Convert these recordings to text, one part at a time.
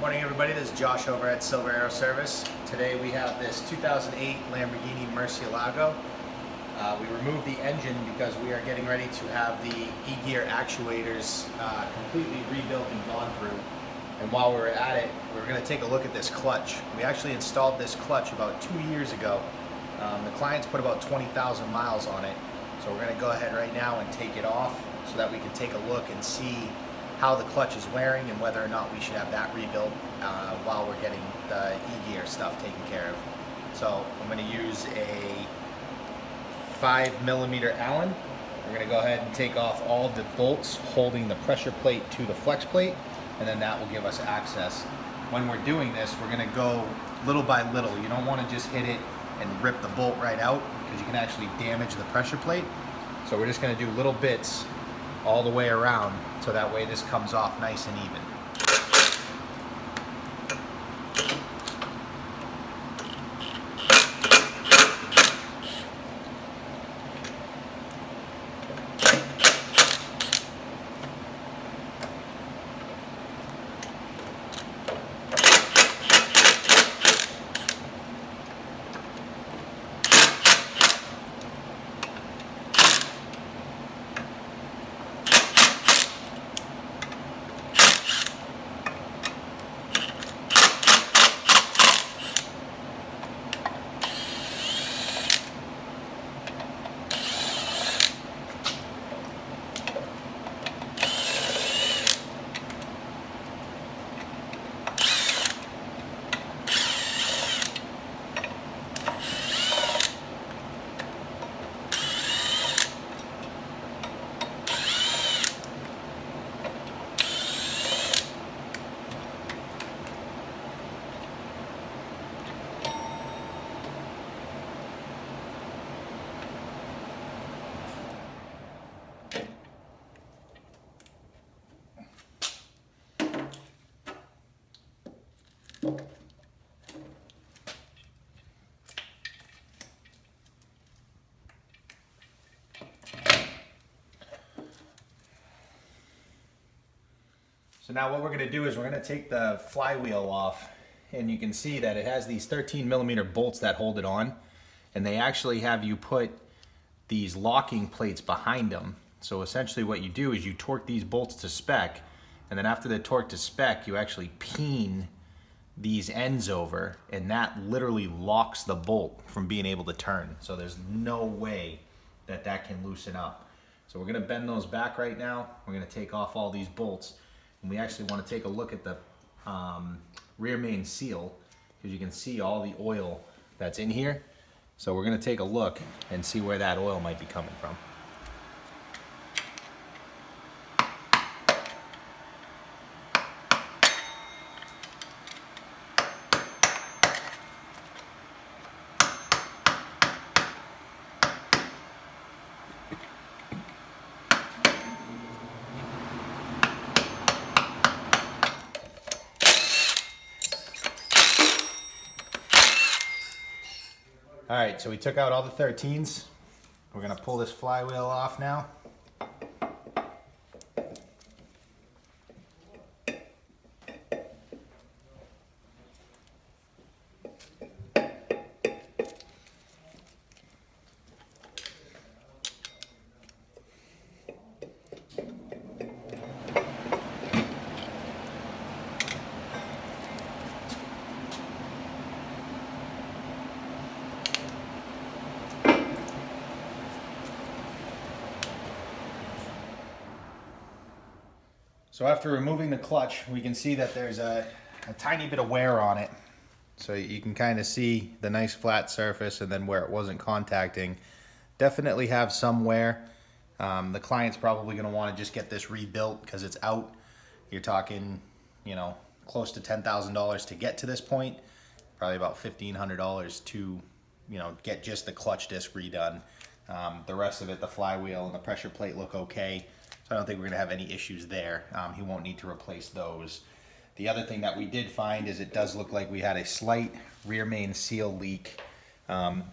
Morning everybody, this is Josh over at Silver Arrow Service. Today we have this 2008 Lamborghini Murcielago. We removed the engine because we are getting ready to have the e-gear actuators completely rebuilt and gone through. And while we were at it, we were going to take a look at this clutch. We actually installed this clutch about 2 years ago. The client's put about 20,000 miles on it. So we're going to go ahead right now and take it off so that we can take a look and see how the clutch is wearing and whether or not we should have that rebuilt while we're getting the e-gear stuff taken care of. So I'm going to use a 5mm Allen. We're going to go ahead and take off all the bolts holding the pressure plate to the flex plate, and then that will give us access. When we're doing this, we're going to go little by little. You don't want to just hit it and rip the bolt right out because you can actually damage the pressure plate. So we're just going to do little bits all the way around so that way this comes off nice and even. So now what we're going to do is we're going to take the flywheel off, and you can see that it has these 13mm bolts that hold it on, and they actually have you put these locking plates behind them. So essentially what you do is you torque these bolts to spec, and then after they're torqued to spec, you actually peen these ends over, and that literally locks the bolt from being able to turn. So there's no way that that can loosen up. So we're going to bend those back right now. We're going to take off all these bolts. And we actually want to take a look at the rear main seal because you can see all the oil that's in here. So we're going to take a look and see where that oil might be coming from. All right, so we took out all the 13s. We're gonna pull this flywheel off now. So after removing the clutch, we can see that there's a tiny bit of wear on it. So you can kind of see the nice flat surface and then where it wasn't contacting. Definitely have some wear. The client's probably going to want to just get this rebuilt because it's out. You're talking, you know, close to $10,000 to get to this point. Probably about $1,500 to, you know, get just the clutch disc redone. The rest of it, the flywheel and the pressure plate look okay. So I don't think we're going to have any issues there. He won't need to replace those. The other thing that we did find is it does look like we had a slight rear main seal leak.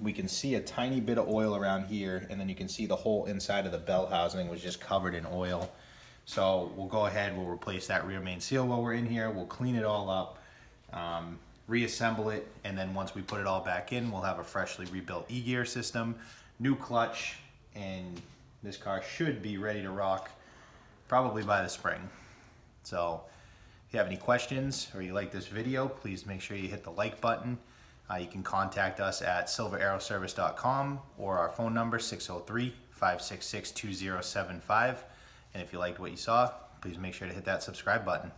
We can see a tiny bit of oil around here, and then you can see the whole inside of the bell housing was just covered in oil. So we'll go ahead, we'll replace that rear main seal while we're in here. We'll clean it all up, reassemble it, and then once we put it all back in, we'll have a freshly rebuilt e-gear system, new clutch, and this car should be ready to rock probably by the spring. So if you have any questions or you like this video, please make sure you hit the like button. You can contact us at silveraeroservice.com or our phone number 603-566-2075. And if you liked what you saw, please make sure to hit that subscribe button.